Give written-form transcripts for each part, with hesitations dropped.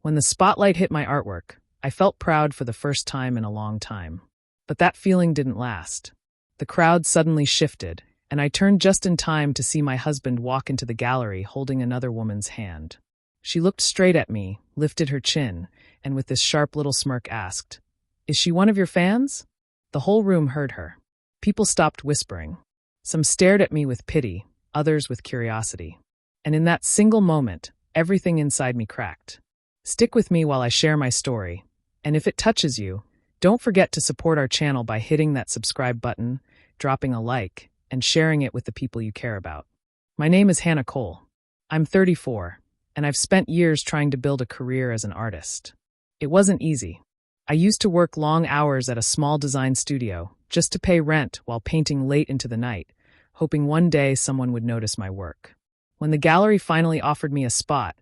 When the spotlight hit my artwork, I felt proud for the first time in a long time. But that feeling didn't last. The crowd suddenly shifted, and I turned just in time to see my husband walk into the gallery holding another woman's hand. She looked straight at me, lifted her chin, and with this sharp little smirk asked, "Is she one of your fans?" The whole room heard her. People stopped whispering. Some stared at me with pity, others with curiosity. And in that single moment, everything inside me cracked. Stick with me while I share my story, and if it touches you, don't forget to support our channel by hitting that subscribe button, dropping a like, and sharing it with the people you care about. My name is Hannah Cole. I'm 34, and I've spent years trying to build a career as an artist. It wasn't easy. I used to work long hours at a small design studio just to pay rent while painting late into the night, hoping one day someone would notice my work. When the gallery finally offered me a spot,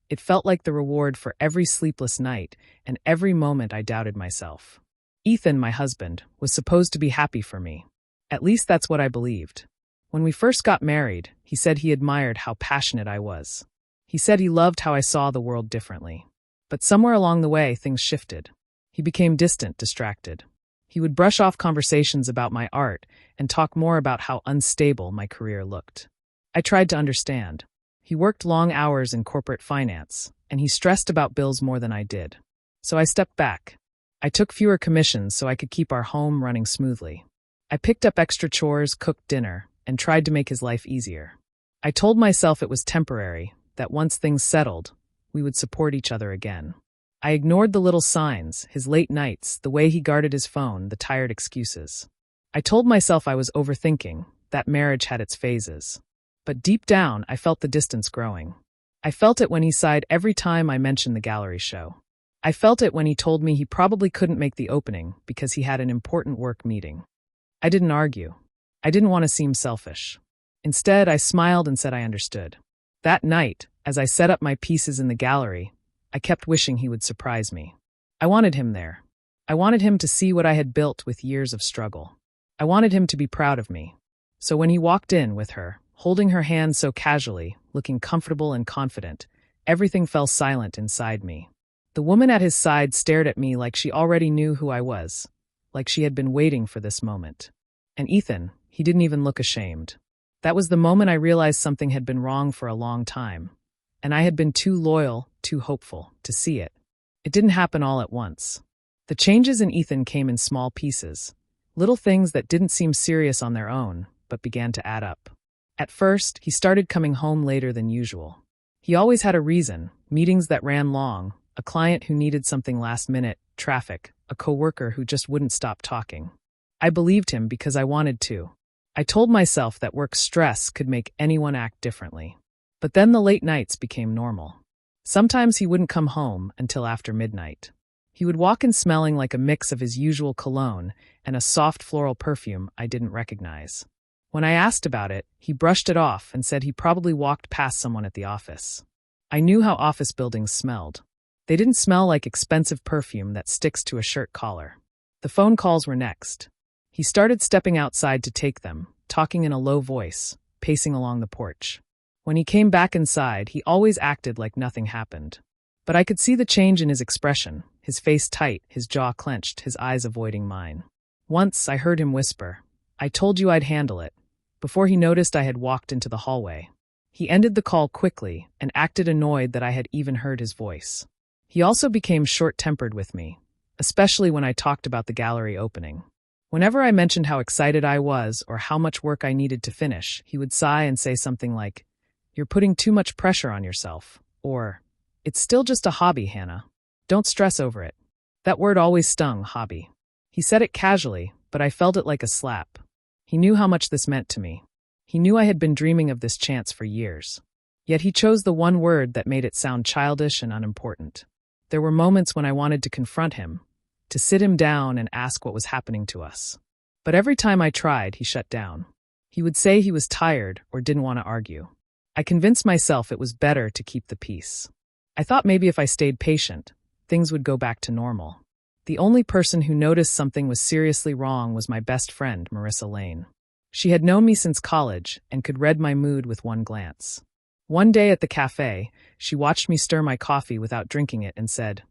it felt like the reward for every sleepless night and every moment I doubted myself. Ethan, my husband, was supposed to be happy for me. At least that's what I believed. When we first got married, he said he admired how passionate I was. He said he loved how I saw the world differently. But somewhere along the way, things shifted. He became distant, distracted. He would brush off conversations about my art and talk more about how unstable my career looked. I tried to understand. He worked long hours in corporate finance, and he stressed about bills more than I did. So I stepped back. I took fewer commissions so I could keep our home running smoothly. I picked up extra chores, cooked dinner, and tried to make his life easier. I told myself it was temporary, that once things settled, we would support each other again. I ignored the little signs, his late nights, the way he guarded his phone, the tired excuses. I told myself I was overthinking, that marriage had its phases. But deep down, I felt the distance growing. I felt it when he sighed every time I mentioned the gallery show. I felt it when he told me he probably couldn't make the opening because he had an important work meeting. I didn't argue. I didn't want to seem selfish. Instead, I smiled and said I understood. That night, as I set up my pieces in the gallery, I kept wishing he would surprise me. I wanted him there. I wanted him to see what I had built with years of struggle. I wanted him to be proud of me. So when he walked in with her, holding her hand so casually, looking comfortable and confident, everything fell silent inside me. The woman at his side stared at me like she already knew who I was, like she had been waiting for this moment. And Ethan, he didn't even look ashamed. That was the moment I realized something had been wrong for a long time, and I had been too loyal, too hopeful, to see it. It didn't happen all at once. The changes in Ethan came in small pieces, little things that didn't seem serious on their own, but began to add up. At first, he started coming home later than usual. He always had a reason, meetings that ran long, a client who needed something last minute, traffic, a coworker who just wouldn't stop talking. I believed him because I wanted to. I told myself that work stress could make anyone act differently. But then the late nights became normal. Sometimes he wouldn't come home until after midnight. He would walk in smelling like a mix of his usual cologne and a soft floral perfume I didn't recognize. When I asked about it, he brushed it off and said he probably walked past someone at the office. I knew how office buildings smelled. They didn't smell like expensive perfume that sticks to a shirt collar. The phone calls were next. He started stepping outside to take them, talking in a low voice, pacing along the porch. When he came back inside, he always acted like nothing happened. But I could see the change in his expression, his face tight, his jaw clenched, his eyes avoiding mine. Once I heard him whisper, "I told you I'd handle it," before he noticed I had walked into the hallway. He ended the call quickly and acted annoyed that I had even heard his voice. He also became short-tempered with me, especially when I talked about the gallery opening. Whenever I mentioned how excited I was or how much work I needed to finish, he would sigh and say something like, "You're putting too much pressure on yourself," or, "It's still just a hobby, Hannah. Don't stress over it." That word always stung, hobby. He said it casually, but I felt it like a slap. He knew how much this meant to me. He knew I had been dreaming of this chance for years. Yet he chose the one word that made it sound childish and unimportant. There were moments when I wanted to confront him, to sit him down and ask what was happening to us. But every time I tried, he shut down. He would say he was tired or didn't want to argue. I convinced myself it was better to keep the peace. I thought maybe if I stayed patient, things would go back to normal. The only person who noticed something was seriously wrong was my best friend, Marissa Lane. She had known me since college and could read my mood with one glance. One day at the cafe, she watched me stir my coffee without drinking it and said,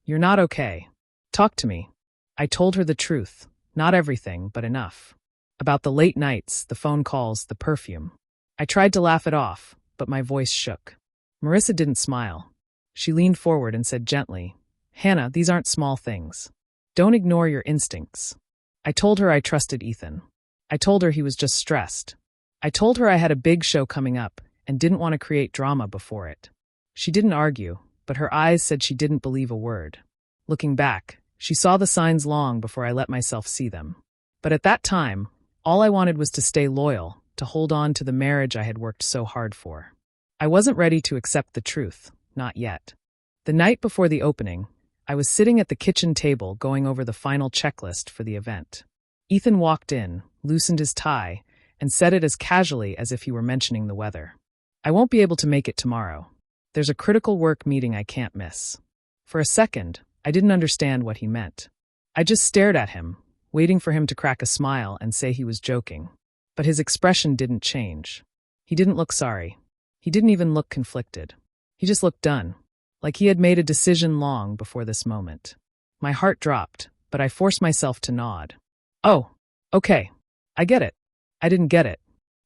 "You're not okay. Talk to me." I told her the truth, not everything, but enough. About the late nights, the phone calls, the perfume. I tried to laugh it off, but my voice shook. Marissa didn't smile. She leaned forward and said gently, "Hannah, these aren't small things. Don't ignore your instincts." I told her I trusted Ethan. I told her he was just stressed. I told her I had a big show coming up and didn't want to create drama before it. She didn't argue, but her eyes said she didn't believe a word. Looking back, she saw the signs long before I let myself see them. But at that time, all I wanted was to stay loyal, to hold on to the marriage I had worked so hard for. I wasn't ready to accept the truth, not yet. The night before the opening, I was sitting at the kitchen table going over the final checklist for the event. Ethan walked in, loosened his tie, and said it as casually as if he were mentioning the weather. "I won't be able to make it tomorrow. There's a critical work meeting I can't miss." For a second, I didn't understand what he meant. I just stared at him, waiting for him to crack a smile and say he was joking. But his expression didn't change. He didn't look sorry. He didn't even look conflicted. He just looked done, like he had made a decision long before this moment. My heart dropped, but I forced myself to nod. "Oh, okay. I get it." I didn't get it.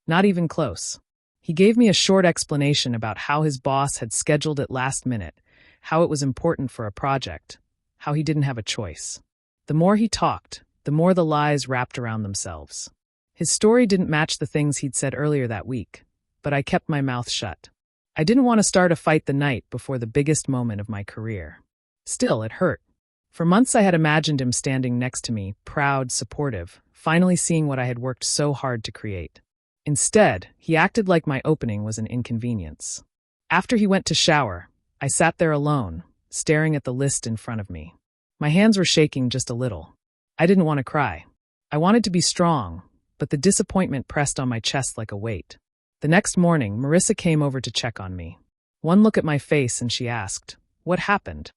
Not even close. He gave me a short explanation about how his boss had scheduled it last minute, how it was important for a project, how he didn't have a choice. The more he talked, the more the lies wrapped around themselves. His story didn't match the things he'd said earlier that week, but I kept my mouth shut. I didn't want to start a fight the night before the biggest moment of my career. Still, it hurt. For months I had imagined him standing next to me, proud, supportive, finally seeing what I had worked so hard to create. Instead, he acted like my opening was an inconvenience. After he went to shower, I sat there alone, staring at the list in front of me. My hands were shaking just a little. I didn't want to cry. I wanted to be strong, but the disappointment pressed on my chest like a weight. The next morning, Marissa came over to check on me. One look at my face and she asked, "What happened?"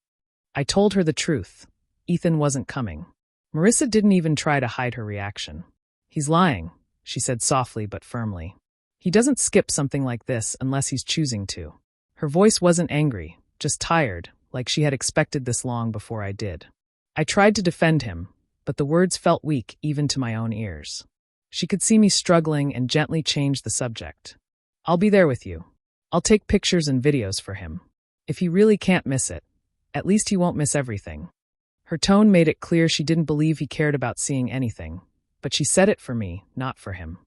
I told her the truth. Ethan wasn't coming. Marissa didn't even try to hide her reaction. "He's lying," she said softly but firmly. "He doesn't skip something like this unless he's choosing to." Her voice wasn't angry, just tired, like she had expected this long before I did. I tried to defend him, but the words felt weak even to my own ears. She could see me struggling and gently changed the subject. "I'll be there with you. I'll take pictures and videos for him. If he really can't miss it, at least he won't miss everything." Her tone made it clear she didn't believe he cared about seeing anything, but she said it for me, not for him.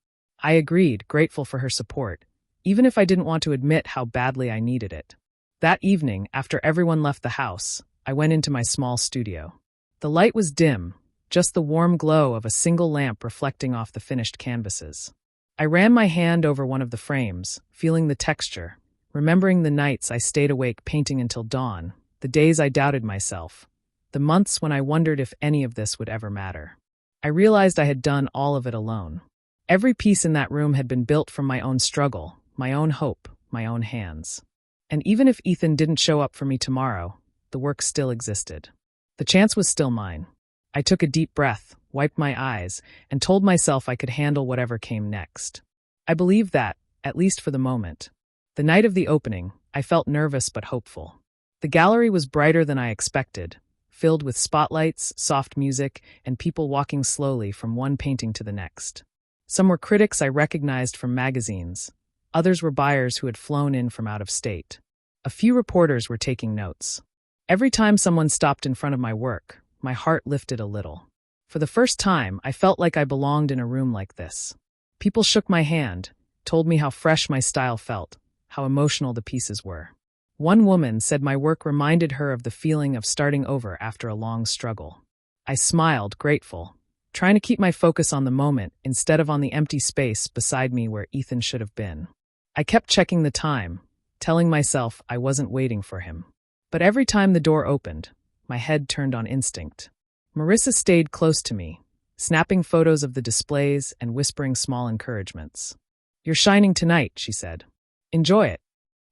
I agreed, grateful for her support, even if I didn't want to admit how badly I needed it. That evening, after everyone left the house, I went into my small studio. The light was dim, just the warm glow of a single lamp reflecting off the finished canvases. I ran my hand over one of the frames, feeling the texture, remembering the nights I stayed awake painting until dawn, the days I doubted myself, the months when I wondered if any of this would ever matter. I realized I had done all of it alone. Every piece in that room had been built from my own struggle, my own hope, my own hands. And even if Ethan didn't show up for me tomorrow, the work still existed. The chance was still mine. I took a deep breath, wiped my eyes, and told myself I could handle whatever came next. I believed that, at least for the moment. The night of the opening, I felt nervous but hopeful. The gallery was brighter than I expected, filled with spotlights, soft music, and people walking slowly from one painting to the next. Some were critics I recognized from magazines. Others were buyers who had flown in from out of state. A few reporters were taking notes. Every time someone stopped in front of my work, my heart lifted a little. For the first time, I felt like I belonged in a room like this. People shook my hand, told me how fresh my style felt, how emotional the pieces were. One woman said my work reminded her of the feeling of starting over after a long struggle. I smiled, grateful, trying to keep my focus on the moment instead of on the empty space beside me where Ethan should have been. I kept checking the time, telling myself I wasn't waiting for him. But every time the door opened, my head turned on instinct. Marissa stayed close to me, snapping photos of the displays and whispering small encouragements. "You're shining tonight," she said. "Enjoy it."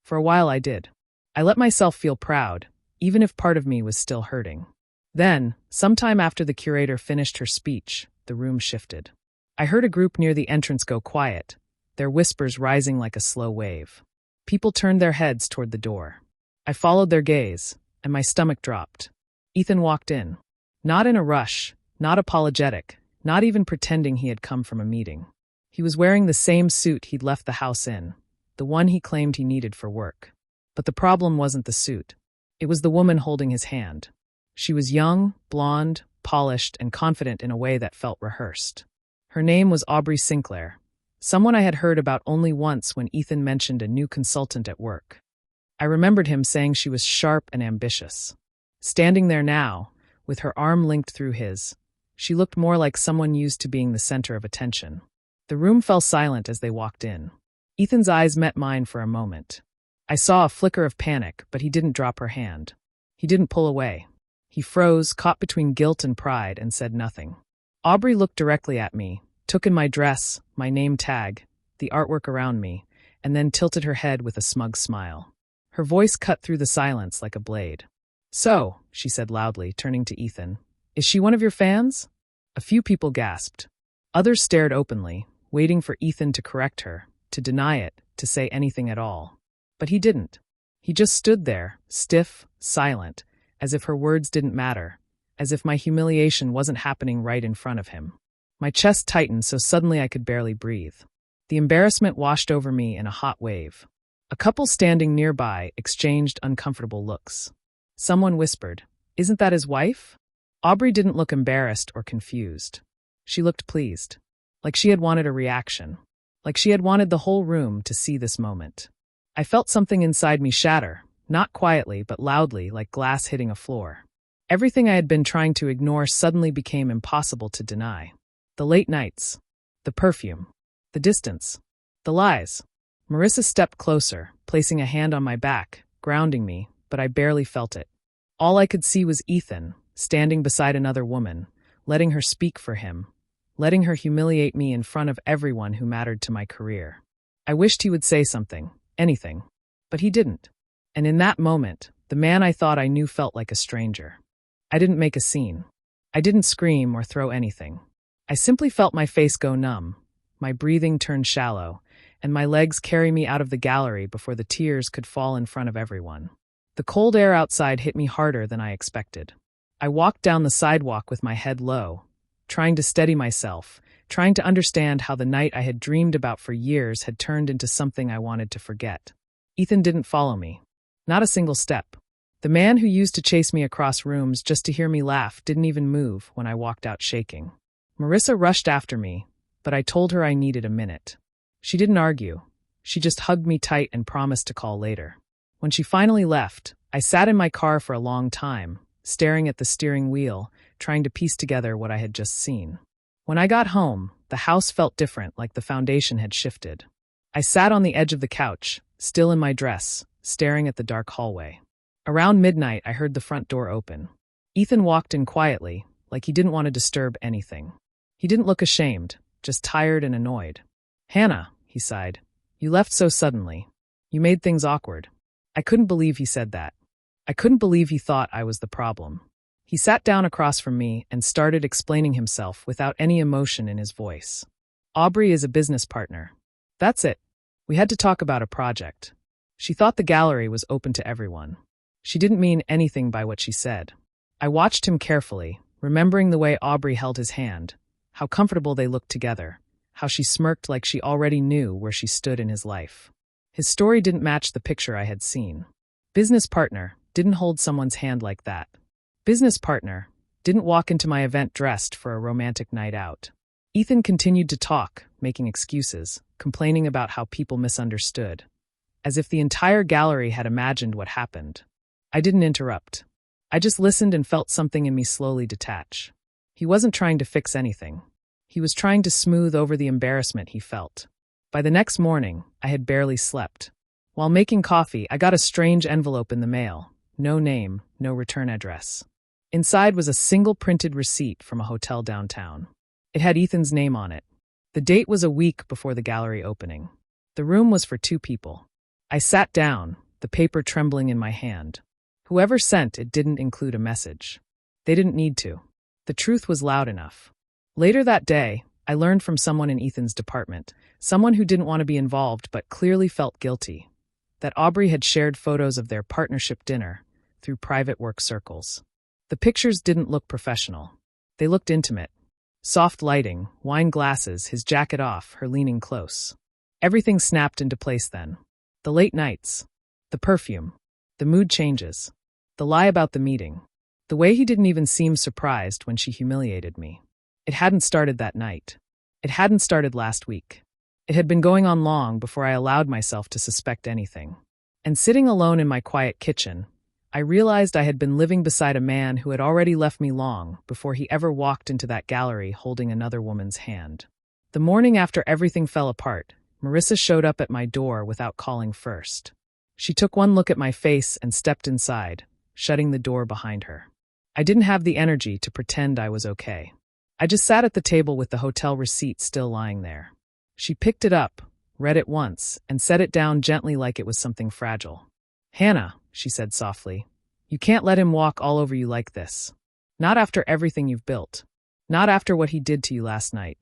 For a while I did. I let myself feel proud, even if part of me was still hurting. Then, sometime after the curator finished her speech, the room shifted. I heard a group near the entrance go quiet, their whispers rising like a slow wave. People turned their heads toward the door. I followed their gaze, and my stomach dropped. Ethan walked in. Not in a rush, not apologetic, not even pretending he had come from a meeting. He was wearing the same suit he'd left the house in, the one he claimed he needed for work. But the problem wasn't the suit. It was the woman holding his hand. She was young, blonde, polished, and confident in a way that felt rehearsed. Her name was Aubrey Sinclair, someone I had heard about only once when Ethan mentioned a new consultant at work. I remembered him saying she was sharp and ambitious. Standing there now, with her arm linked through his, she looked more like someone used to being the center of attention. The room fell silent as they walked in. Ethan's eyes met mine for a moment. I saw a flicker of panic, but he didn't drop her hand. He didn't pull away. He froze, caught between guilt and pride, and said nothing. Aubrey looked directly at me, took in my dress, my name tag, the artwork around me, and then tilted her head with a smug smile. Her voice cut through the silence like a blade. "So," she said loudly, turning to Ethan, "is she one of your fans?" A few people gasped. Others stared openly, waiting for Ethan to correct her, to deny it, to say anything at all. But he didn't. He just stood there, stiff, silent, as if her words didn't matter, as if my humiliation wasn't happening right in front of him. My chest tightened so suddenly I could barely breathe. The embarrassment washed over me in a hot wave. A couple standing nearby exchanged uncomfortable looks. Someone whispered, "Isn't that his wife?" Aubrey didn't look embarrassed or confused. She looked pleased. Like she had wanted a reaction. Like she had wanted the whole room to see this moment. I felt something inside me shatter, not quietly but loudly, like glass hitting a floor. Everything I had been trying to ignore suddenly became impossible to deny. The late nights. The perfume. The distance. The lies. Marissa stepped closer, placing a hand on my back, grounding me, but I barely felt it. All I could see was Ethan, standing beside another woman, letting her speak for him, letting her humiliate me in front of everyone who mattered to my career. I wished he would say something, anything, but he didn't. And in that moment, the man I thought I knew felt like a stranger. I didn't make a scene. I didn't scream or throw anything. I simply felt my face go numb, my breathing turn shallow, and my legs carry me out of the gallery before the tears could fall in front of everyone. The cold air outside hit me harder than I expected. I walked down the sidewalk with my head low, trying to steady myself, trying to understand how the night I had dreamed about for years had turned into something I wanted to forget. Ethan didn't follow me. Not a single step. The man who used to chase me across rooms just to hear me laugh didn't even move when I walked out shaking. Marissa rushed after me, but I told her I needed a minute. She didn't argue. She just hugged me tight and promised to call later. When she finally left, I sat in my car for a long time, staring at the steering wheel, trying to piece together what I had just seen. When I got home, the house felt different, like the foundation had shifted. I sat on the edge of the couch, still in my dress, staring at the dark hallway. Around midnight, I heard the front door open. Ethan walked in quietly, like he didn't want to disturb anything. He didn't look ashamed, just tired and annoyed. "Hannah," he sighed, "you left so suddenly. You made things awkward." I couldn't believe he said that. I couldn't believe he thought I was the problem. He sat down across from me and started explaining himself without any emotion in his voice. "Aubrey is a business partner. That's it. We had to talk about a project. She thought the gallery was open to everyone. She didn't mean anything by what she said." I watched him carefully, remembering the way Aubrey held his hand, how comfortable they looked together, how she smirked like she already knew where she stood in his life. His story didn't match the picture I had seen. Business partner didn't hold someone's hand like that. Business partner didn't walk into my event dressed for a romantic night out. Ethan continued to talk, making excuses, complaining about how people misunderstood, as if the entire gallery had imagined what happened. I didn't interrupt. I just listened and felt something in me slowly detach. He wasn't trying to fix anything. He was trying to smooth over the embarrassment he felt. By the next morning, I had barely slept. While making coffee, I got a strange envelope in the mail. No name, no return address. Inside was a single printed receipt from a hotel downtown. It had Ethan's name on it. The date was a week before the gallery opening. The room was for 2 people. I sat down, the paper trembling in my hand. Whoever sent it didn't include a message. They didn't need to. The truth was loud enough. Later that day, I learned from someone in Ethan's department, someone who didn't want to be involved but clearly felt guilty. that Aubrey had shared photos of their partnership dinner through private work circles. The pictures didn't look professional. They looked intimate. Soft lighting, wine glasses, his jacket off, her leaning close. Everything snapped into place then. The late nights. The perfume. The mood changes. The lie about the meeting. The way he didn't even seem surprised when she humiliated me. It hadn't started that night. It hadn't started last week. It had been going on long before I allowed myself to suspect anything. And sitting alone in my quiet kitchen, I realized I had been living beside a man who had already left me long before he ever walked into that gallery holding another woman's hand. The morning after everything fell apart, Marissa showed up at my door without calling first. She took one look at my face and stepped inside, shutting the door behind her. I didn't have the energy to pretend I was okay. I just sat at the table with the hotel receipt still lying there. She picked it up, read it once, and set it down gently like it was something fragile. "Hannah," she said softly, "you can't let him walk all over you like this. Not after everything you've built. Not after what he did to you last night."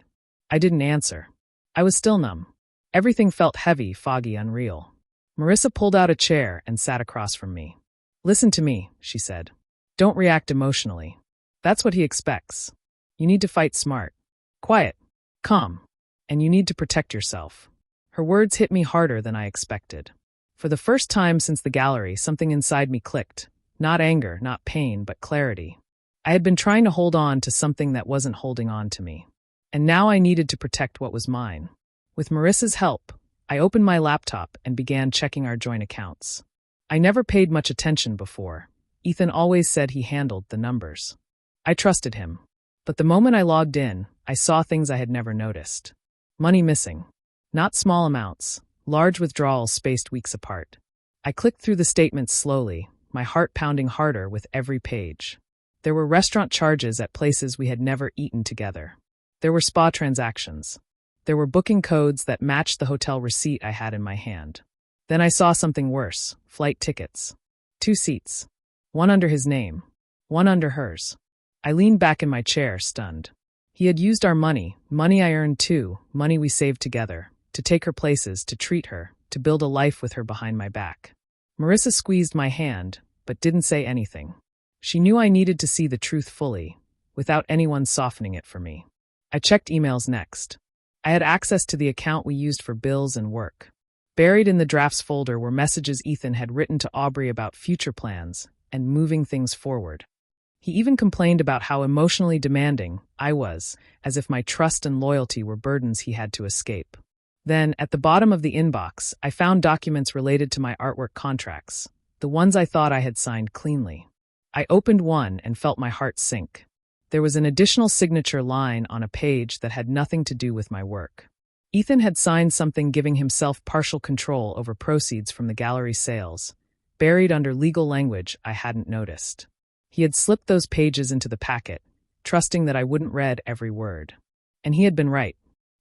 I didn't answer. I was still numb. Everything felt heavy, foggy, unreal. Marissa pulled out a chair and sat across from me. "Listen to me," she said. "Don't react emotionally. That's what he expects. You need to fight smart. Quiet. Calm. And you need to protect yourself." Her words hit me harder than I expected. For the first time since the gallery, something inside me clicked. Not anger, not pain, but clarity. I had been trying to hold on to something that wasn't holding on to me. And now I needed to protect what was mine. With Marissa's help, I opened my laptop and began checking our joint accounts. I never paid much attention before. Ethan always said he handled the numbers. I trusted him. But the moment I logged in, I saw things I had never noticed. Money missing. Not small amounts, large withdrawals spaced weeks apart. I clicked through the statements slowly, my heart pounding harder with every page. There were restaurant charges at places we had never eaten together. There were spa transactions. There were booking codes that matched the hotel receipt I had in my hand. Then I saw something worse, flight tickets. 2 seats. One under his name. One under hers. I leaned back in my chair, stunned. He had used our money I earned too, money we saved together, to take her places, to treat her, to build a life with her behind my back. Marissa squeezed my hand, but didn't say anything. She knew I needed to see the truth fully, without anyone softening it for me. I checked emails next. I had access to the account we used for bills and work. Buried in the drafts folder were messages Ethan had written to Aubrey about future plans and moving things forward. He even complained about how emotionally demanding I was, as if my trust and loyalty were burdens he had to escape. Then, at the bottom of the inbox, I found documents related to my artwork contracts, the ones I thought I had signed cleanly. I opened one and felt my heart sink. There was an additional signature line on a page that had nothing to do with my work. Ethan had signed something giving himself partial control over proceeds from the gallery sales, buried under legal language I hadn't noticed. He had slipped those pages into the packet, trusting that I wouldn't read every word. And he had been right.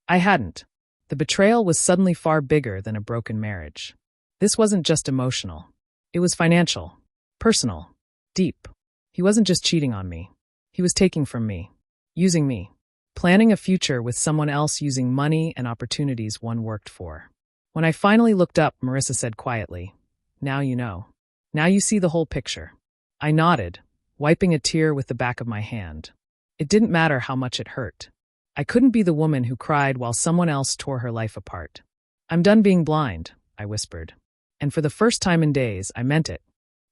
I hadn't. The betrayal was suddenly far bigger than a broken marriage. This wasn't just emotional. It was financial, personal, deep. He wasn't just cheating on me. He was taking from me, using me, planning a future with someone else using money and opportunities one worked for. When I finally looked up, Marissa said quietly, "Now you know. Now you see the whole picture." I nodded, wiping a tear with the back of my hand. It didn't matter how much it hurt. I couldn't be the woman who cried while someone else tore her life apart. "I'm done being blind," I whispered. And for the first time in days, I meant it.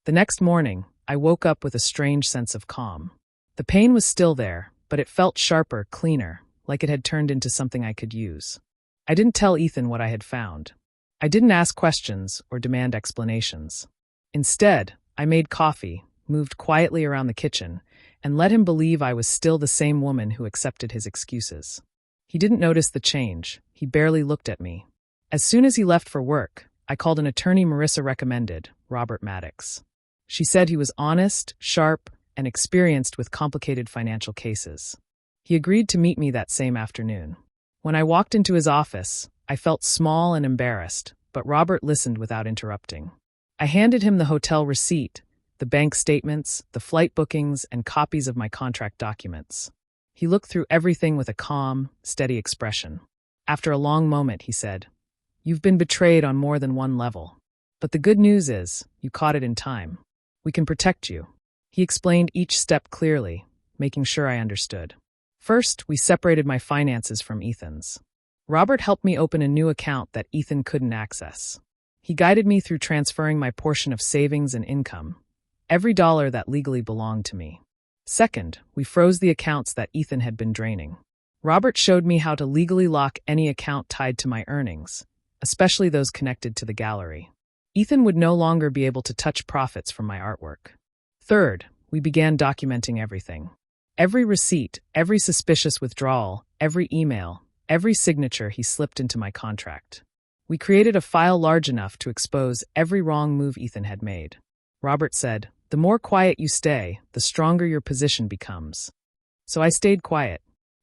The next morning, I woke up with a strange sense of calm. The pain was still there, but it felt sharper, cleaner, like it had turned into something I could use. I didn't tell Ethan what I had found. I didn't ask questions or demand explanations. Instead, I made coffee, moved quietly around the kitchen, and let him believe I was still the same woman who accepted his excuses. He didn't notice the change. He barely looked at me. As soon as he left for work, I called an attorney Marissa recommended, Robert Maddox. She said he was honest, sharp, and experienced with complicated financial cases. He agreed to meet me that same afternoon. When I walked into his office, I felt small and embarrassed, but Robert listened without interrupting. I handed him the hotel receipt, the bank statements, the flight bookings, and copies of my contract documents. He looked through everything with a calm, steady expression. After a long moment, he said, "You've been betrayed on more than one level. But the good news is, you caught it in time. We can protect you. He explained each step clearly, making sure I understood. First, we separated my finances from Ethan's. Robert helped me open a new account that Ethan couldn't access. He guided me through transferring my portion of savings and income, every dollar that legally belonged to me. Second, we froze the accounts that Ethan had been draining. Robert showed me how to legally lock any account tied to my earnings, especially those connected to the gallery. Ethan would no longer be able to touch profits from my artwork. Third, we began documenting everything. Every receipt, every suspicious withdrawal, every email, every signature he slipped into my contract. We created a file large enough to expose every wrong move Ethan had made. Robert said, "The more quiet you stay, the stronger your position becomes." So I stayed quiet.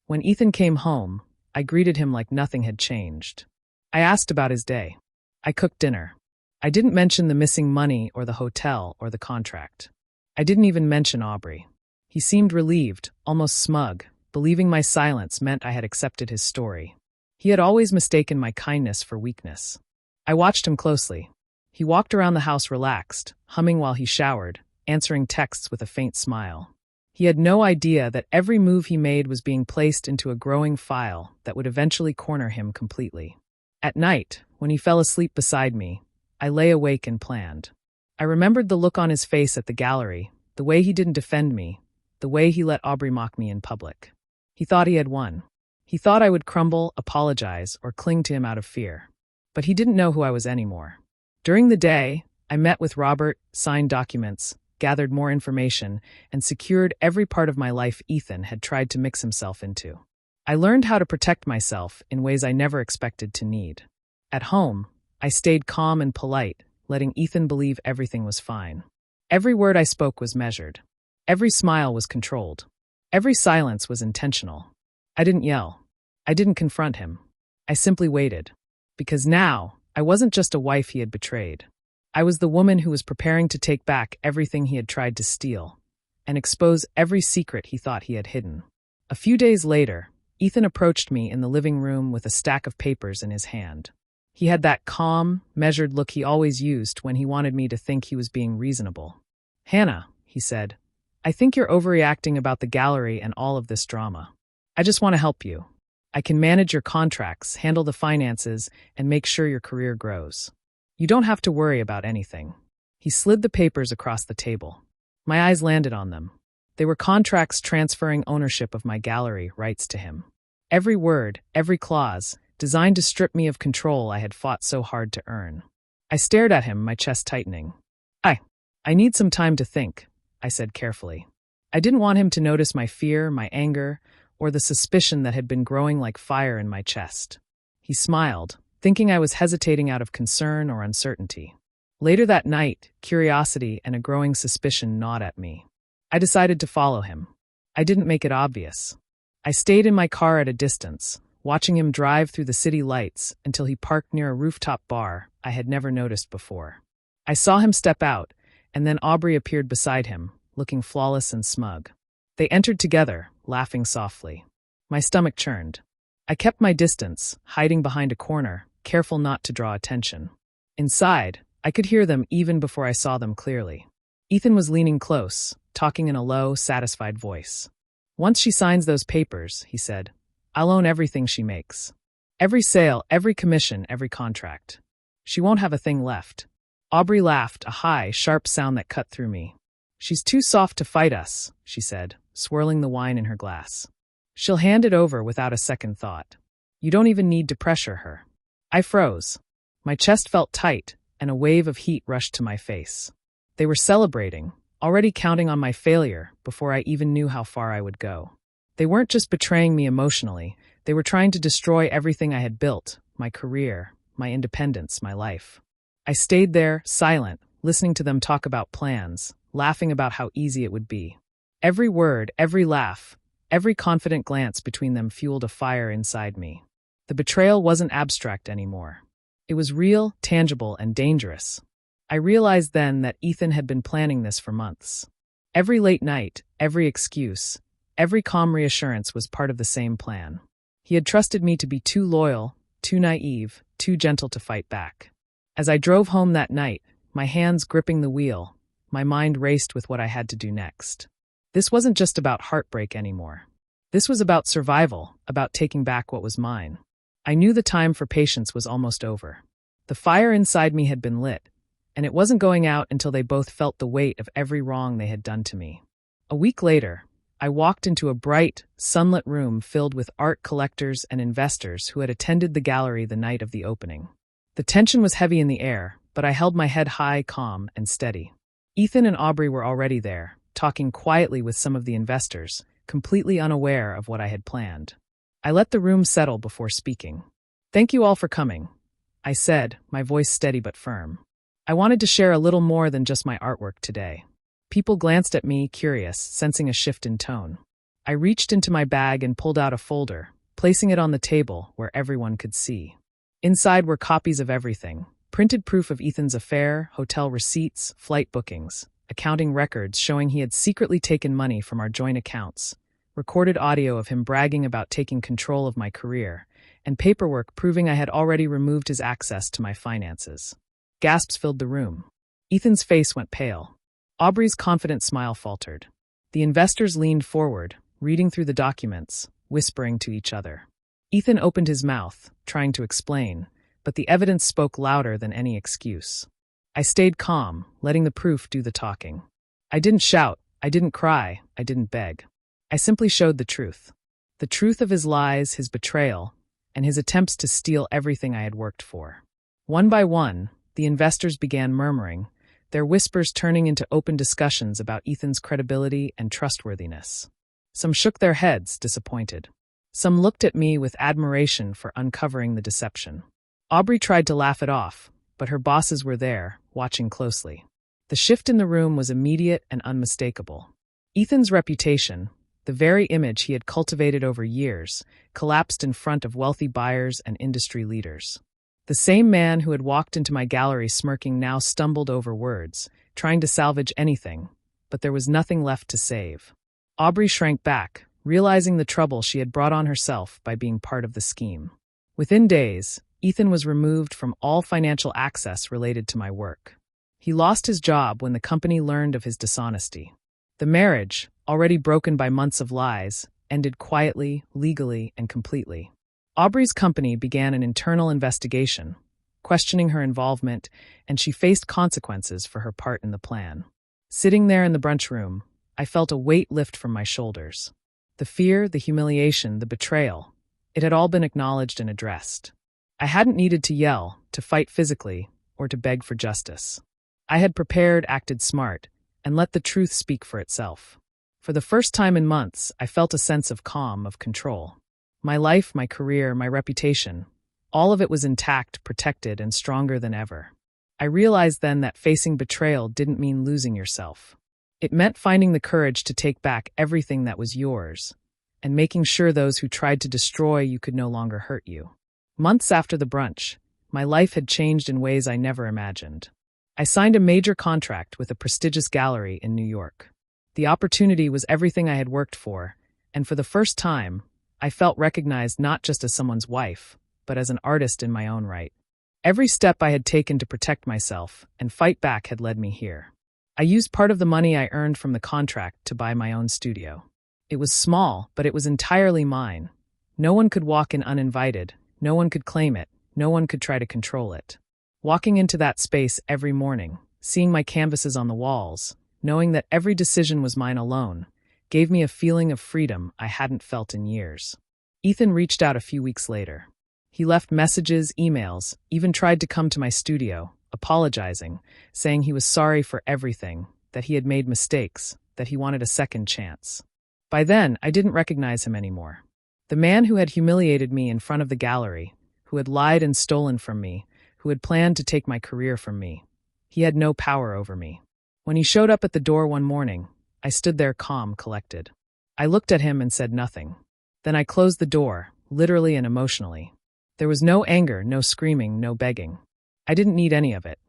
When Ethan came home, I greeted him like nothing had changed. I asked about his day. I cooked dinner. I didn't mention the missing money or the hotel or the contract. I didn't even mention Aubrey. He seemed relieved, almost smug, believing my silence meant I had accepted his story. He had always mistaken my kindness for weakness. I watched him closely. He walked around the house relaxed, humming while he showered, answering texts with a faint smile. He had no idea that every move he made was being placed into a growing file that would eventually corner him completely. At night, when he fell asleep beside me, I lay awake and planned. I remembered the look on his face at the gallery, the way he didn't defend me, the way he let Aubrey mock me in public. He thought he had won. He thought I would crumble, apologize, or cling to him out of fear. But he didn't know who I was anymore. During the day, I met with Robert, signed documents, gathered more information, and secured every part of my life Ethan had tried to mix himself into. I learned how to protect myself in ways I never expected to need. At home, I stayed calm and polite, letting Ethan believe everything was fine. Every word I spoke was measured. Every smile was controlled. Every silence was intentional. I didn't yell. I didn't confront him. I simply waited. Because now, I wasn't just a wife he had betrayed. I was the woman who was preparing to take back everything he had tried to steal, and expose every secret he thought he had hidden. A few days later, Ethan approached me in the living room with a stack of papers in his hand. He had that calm, measured look he always used when he wanted me to think he was being reasonable. "Hannah," he said, "I think you're overreacting about the gallery and all of this drama. I just want to help you. I can manage your contracts, handle the finances, and make sure your career grows. You don't have to worry about anything." He slid the papers across the table. My eyes landed on them. They were contracts transferring ownership of my gallery rights to him. Every word, every clause, designed to strip me of control I had fought so hard to earn. I stared at him, my chest tightening. I need some time to think," I said carefully. I didn't want him to notice my fear, my anger, or the suspicion that had been growing like fire in my chest. He smiled, thinking I was hesitating out of concern or uncertainty. Later that night, curiosity and a growing suspicion gnawed at me. I decided to follow him. I didn't make it obvious. I stayed in my car at a distance, watching him drive through the city lights until he parked near a rooftop bar I had never noticed before. I saw him step out, and then Aubrey appeared beside him, looking flawless and smug. They entered together, laughing softly. My stomach churned. I kept my distance, hiding behind a corner, careful not to draw attention. Inside, I could hear them even before I saw them clearly. Ethan was leaning close, talking in a low, satisfied voice. "Once she signs those papers," he said, "I'll own everything she makes. Every sale, every commission, every contract. She won't have a thing left." Aubrey laughed, a high, sharp sound that cut through me. "She's too soft to fight us," she said, swirling the wine in her glass. "She'll hand it over without a second thought. You don't even need to pressure her." I froze. My chest felt tight, and a wave of heat rushed to my face. They were celebrating, already counting on my failure before I even knew how far I would go. They weren't just betraying me emotionally, they were trying to destroy everything I had built, my career, my independence, my life. I stayed there, silent, listening to them talk about plans, laughing about how easy it would be. Every word, every laugh, every confident glance between them fueled a fire inside me. The betrayal wasn't abstract anymore. It was real, tangible, and dangerous. I realized then that Ethan had been planning this for months. Every late night, every excuse, every calm reassurance was part of the same plan. He had trusted me to be too loyal, too naive, too gentle to fight back. As I drove home that night, my hands gripping the wheel, my mind raced with what I had to do next. This wasn't just about heartbreak anymore. This was about survival, about taking back what was mine. I knew the time for patience was almost over. The fire inside me had been lit, and it wasn't going out until they both felt the weight of every wrong they had done to me. A week later, I walked into a bright, sunlit room filled with art collectors and investors who had attended the gallery the night of the opening. The tension was heavy in the air, but I held my head high, calm, and steady. Ethan and Aubrey were already there, talking quietly with some of the investors, completely unaware of what I had planned. I let the room settle before speaking. "Thank you all for coming," I said, my voice steady but firm. "I wanted to share a little more than just my artwork today." People glanced at me, curious, sensing a shift in tone. I reached into my bag and pulled out a folder, placing it on the table where everyone could see. Inside were copies of everything: printed proof of Ethan's affair, hotel receipts, flight bookings, accounting records showing he had secretly taken money from our joint accounts, recorded audio of him bragging about taking control of my career, and paperwork proving I had already removed his access to my finances. Gasps filled the room. Ethan's face went pale. Aubrey's confident smile faltered. The investors leaned forward, reading through the documents, whispering to each other. Ethan opened his mouth, trying to explain, but the evidence spoke louder than any excuse. I stayed calm, letting the proof do the talking. I didn't shout, I didn't cry, I didn't beg. I simply showed the truth. The truth of his lies, his betrayal, and his attempts to steal everything I had worked for. One by one, the investors began murmuring, their whispers turning into open discussions about Ethan's credibility and trustworthiness. Some shook their heads, disappointed. Some looked at me with admiration for uncovering the deception. Aubrey tried to laugh it off, but her bosses were there, watching closely. The shift in the room was immediate and unmistakable. Ethan's reputation, the very image he had cultivated over years, collapsed in front of wealthy buyers and industry leaders. The same man who had walked into my gallery smirking now stumbled over words, trying to salvage anything, but there was nothing left to save. Aubrey shrank back, realizing the trouble she had brought on herself by being part of the scheme. Within days, Ethan was removed from all financial access related to my work. He lost his job when the company learned of his dishonesty. The marriage, already broken by months of lies, ended quietly, legally, and completely. Aubrey's company began an internal investigation, questioning her involvement, and she faced consequences for her part in the plan. Sitting there in the brunch room, I felt a weight lift from my shoulders. The fear, the humiliation, the betrayal, it had all been acknowledged and addressed. I hadn't needed to yell, to fight physically, or to beg for justice. I had prepared, acted smart, and let the truth speak for itself. For the first time in months, I felt a sense of calm, of control. My life, my career, my reputation, all of it was intact, protected, and stronger than ever. I realized then that facing betrayal didn't mean losing yourself. It meant finding the courage to take back everything that was yours, and making sure those who tried to destroy you could no longer hurt you. Months after the brunch, my life had changed in ways I never imagined. I signed a major contract with a prestigious gallery in New York. The opportunity was everything I had worked for, and for the first time, I felt recognized not just as someone's wife, but as an artist in my own right. Every step I had taken to protect myself and fight back had led me here. I used part of the money I earned from the contract to buy my own studio. It was small, but it was entirely mine. No one could walk in uninvited, no one could claim it, no one could try to control it. Walking into that space every morning, seeing my canvases on the walls, knowing that every decision was mine alone, gave me a feeling of freedom I hadn't felt in years. Ethan reached out a few weeks later. He left messages, emails, even tried to come to my studio, apologizing, saying he was sorry for everything, that he had made mistakes, that he wanted a second chance. By then, I didn't recognize him anymore. The man who had humiliated me in front of the gallery, who had lied and stolen from me, who had planned to take my career from me. He had no power over me. When he showed up at the door one morning, I stood there calm, collected. I looked at him and said nothing. Then I closed the door, literally and emotionally. There was no anger, no screaming, no begging. I didn't need any of it.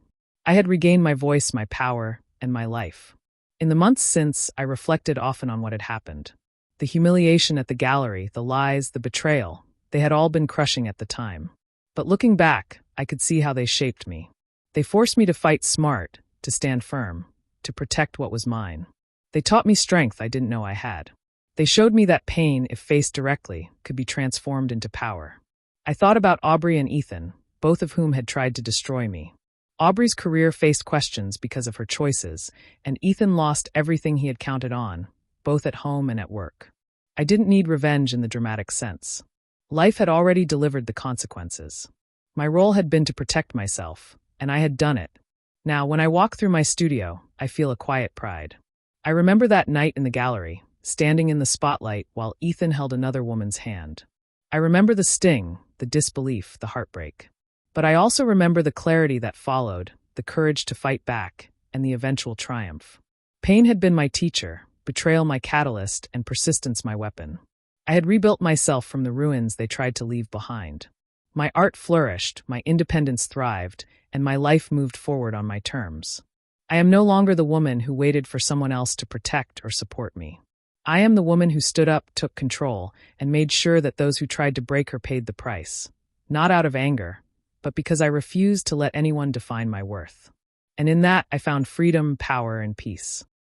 I had regained my voice, my power, and my life. In the months since, I reflected often on what had happened. The humiliation at the gallery, the lies, the betrayal, they had all been crushing at the time. But looking back, I could see how they shaped me. They forced me to fight smart, to stand firm, to protect what was mine. They taught me strength I didn't know I had. They showed me that pain, if faced directly, could be transformed into power. I thought about Aubrey and Ethan, both of whom had tried to destroy me. Aubrey's career faced questions because of her choices, and Ethan lost everything he had counted on, both at home and at work. I didn't need revenge in the dramatic sense. Life had already delivered the consequences. My role had been to protect myself, and I had done it. Now, when I walk through my studio, I feel a quiet pride. I remember that night in the gallery, standing in the spotlight while Ethan held another woman's hand. I remember the sting, the disbelief, the heartbreak. But I also remember the clarity that followed, the courage to fight back, and the eventual triumph. Pain had been my teacher, betrayal my catalyst, and persistence my weapon. I had rebuilt myself from the ruins they tried to leave behind. My art flourished, my independence thrived, and my life moved forward on my terms. I am no longer the woman who waited for someone else to protect or support me. I am the woman who stood up, took control, and made sure that those who tried to break her paid the price. Not out of anger, but because I refused to let anyone define my worth. And in that, I found freedom, power, and peace.